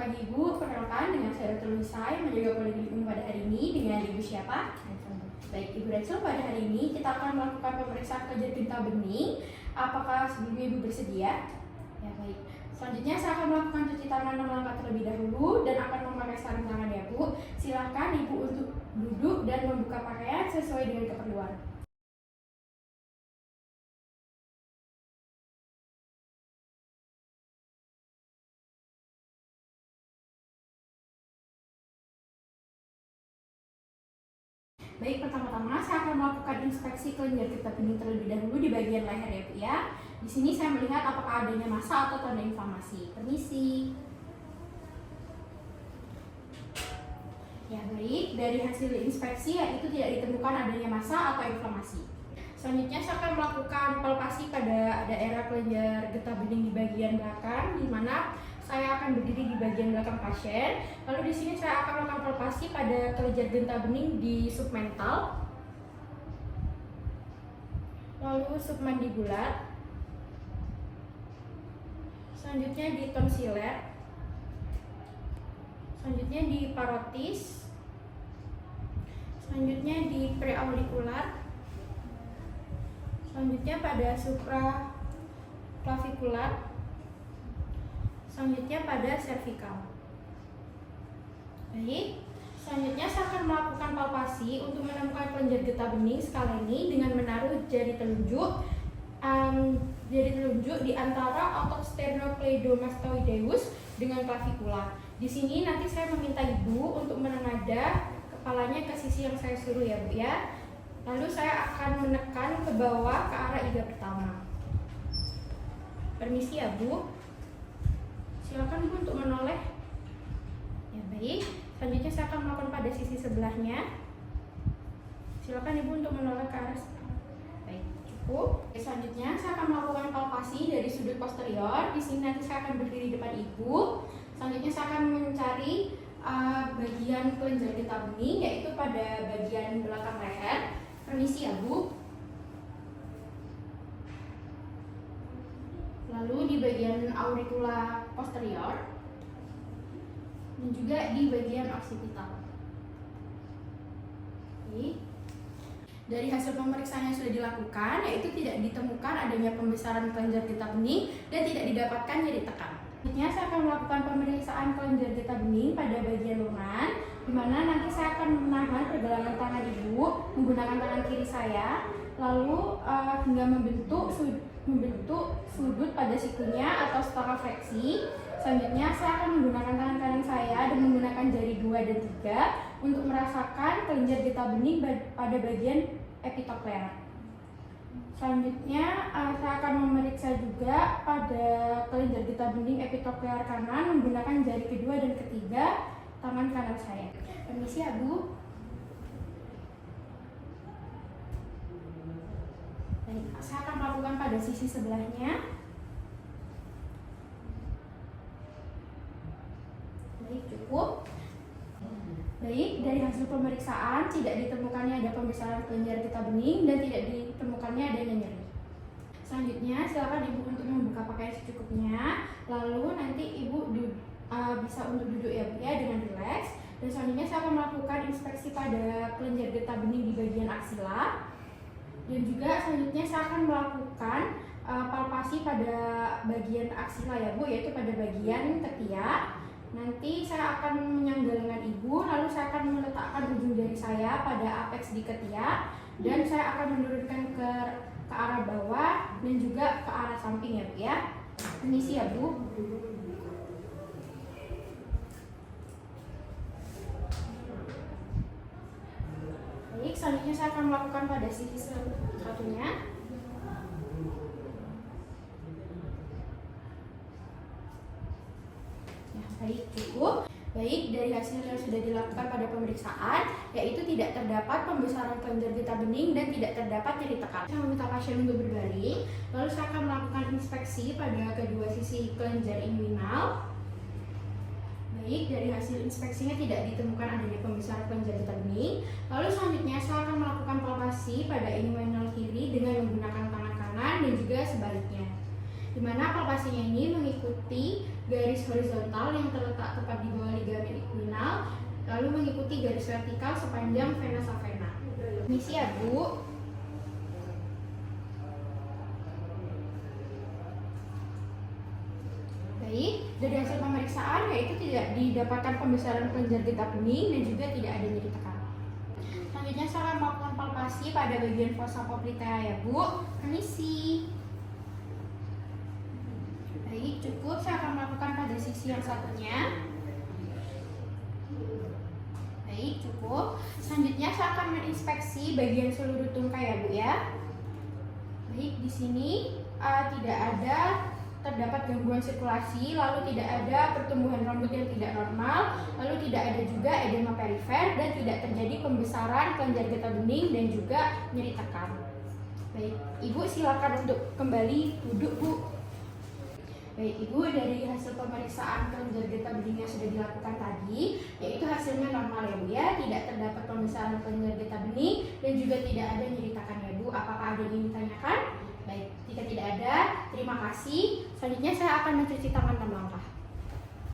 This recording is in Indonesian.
Selamat pagi Ibu, perkenalkan dengan saya Dr. Luisa yang menjaga poligami pada hari ini. Dengan Ibu siapa? Baik, Ibu Rachel, pada hari ini kita akan melakukan pemeriksaan kelenjar getah bening. Apakah sebelumnya Ibu bersedia? Ya, baik. Selanjutnya saya akan melakukan cuci tangan 6 langkah terlebih dahulu dan akan memakai sarung tangan ya Bu. Silakan Ibu untuk duduk dan membuka pakaian sesuai dengan keperluan. Baik, pertama-tama saya akan melakukan inspeksi kelenjar getah bening terlebih dahulu di bagian leher ya Bu ya. Di sini saya melihat apakah adanya massa atau tanda inflamasi. Permisi. Ya baik, dari hasil inspeksi yaitu tidak ditemukan adanya massa atau inflamasi. Selanjutnya saya akan melakukan palpasi pada daerah kelenjar getah bening di bagian belakang, di mana saya akan berdiri di bagian belakang pasien. Lalu di sini saya akan melakukan palpasi pada kelenjar getah bening di submental, lalu submandibular, selanjutnya di tonsiler, selanjutnya di parotis, selanjutnya di preaurikular, selanjutnya pada supraclavikular, selanjutnya pada cervical. Baik, selanjutnya saya akan melakukan palpasi untuk menemukan kelenjar getah bening skala ini dengan menaruh jari telunjuk di antara otot sternocleidomastoideus dengan clavicula. Di sini nanti saya meminta Ibu untuk menengadah kepalanya ke sisi yang saya suruh ya Bu ya. Lalu saya akan menekan ke bawah ke arah iga pertama. Permisi ya Bu. Silakan Bu untuk menoleh. Ya baik. Selanjutnya saya akan melakukan pada sisi sebelahnya. Silakan Ibu untuk menoleh ke arah. Baik, cukup. Selanjutnya saya akan melakukan palpasi dari sudut posterior. Di sini nanti saya akan berdiri di depan Ibu. Selanjutnya saya akan mencari bagian kelenjar getah bening, yaitu pada bagian belakang leher. Permisi ya Bu. Lalu di bagian auricula posterior dan juga di bagian occipital. Oke. Dari hasil pemeriksaan yang sudah dilakukan, yaitu tidak ditemukan adanya pembesaran kelenjar getah bening dan tidak didapatkan nyeri tekan. Selanjutnya saya akan melakukan pemeriksaan kelenjar getah bening pada bagian lengan, di mana nanti saya akan menahan pergelangan tangan Ibu menggunakan tangan kiri saya, lalu hingga membentuk sudut pada sikunya atau setengah fleksi. Selanjutnya saya akan menggunakan tangan kanan saya dan menggunakan jari 2 dan 3 untuk merasakan kelenjar getah bening pada bagian epitoklear. Selanjutnya saya akan memeriksa juga pada kelenjar getah bening epitoklear kanan menggunakan jari kedua dan ketiga tangan kanan saya. Permisi ya Bu. Baik, saya akan melakukan pada sisi sebelahnya. Baik, cukup. Baik, dari hasil pemeriksaan tidak ditemukannya ada pembesaran kelenjar getah bening dan tidak ditemukannya adanya nyeri. Selanjutnya silakan Ibu untuk membuka pakaian secukupnya. Lalu nanti Ibu bisa untuk duduk ya Bu ya dengan rileks. Dan selanjutnya saya akan melakukan inspeksi pada kelenjar getah bening di bagian aksila. Dan juga selanjutnya saya akan melakukan palpasi pada bagian aksila ya Bu, yaitu pada bagian ketiak. Nanti saya akan menyangga lengan Ibu, lalu saya akan meletakkan ujung jari saya pada apex di ketiak dan saya akan menurunkan ke arah bawah dan juga ke arah samping ya Bu ya. Permisi ya Bu. Baik, selanjutnya saya akan melakukan pada sisi satunya. Baik, cukup. Baik, dari hasil yang sudah dilakukan pada pemeriksaan, yaitu tidak terdapat pembesaran kelenjar getah bening dan tidak terdapat nyeri tekan. Saya meminta pasien untuk berbaring, lalu saya akan melakukan inspeksi pada kedua sisi kelenjar inguinal. Baik, dari hasil inspeksinya tidak ditemukan adanya pembesaran kelenjar getah bening. Lalu selanjutnya saya akan melakukan palpasi pada inguinal kiri dengan menggunakan tangan kanan dan juga sebaliknya. di mana palpasinya ini mengikuti garis horizontal yang terletak tepat di bawah ligamen inguinal, lalu mengikuti garis vertikal sepanjang vena savena. Misi ya Bu. Baik, dari hasil pemeriksaan yaitu tidak didapatkan pembesaran kelenjar getah bening dan juga tidak ada nyeri tekan. Selanjutnya saya akan melakukan palpasi pada bagian fossa poplitea ya Bu. Permisi. Baik, cukup. Saya akan melakukan pada sisi yang satunya. Baik, cukup. Selanjutnya saya akan menginspeksi bagian seluruh tungkai ya Bu ya. Baik, di sini tidak ada terdapat gangguan sirkulasi, lalu tidak ada pertumbuhan rambut yang tidak normal, lalu tidak ada juga edema perifer dan tidak terjadi pembesaran kelenjar getah bening dan juga nyeri tekan. Baik, Ibu silakan untuk kembali duduk Bu. Baik Ibu, dari hasil pemeriksaan kelenjar getah bening yang sudah dilakukan tadi, yaitu hasilnya normal ya Bu ya, tidak terdapat pembesaran kelenjar getah bening dan juga tidak ada nyeri tekan ya Bu. Apakah ada yang ingin ditanyakan? Baik, jika tidak ada, terima kasih. Selanjutnya saya akan mencuci tangan dan langkah.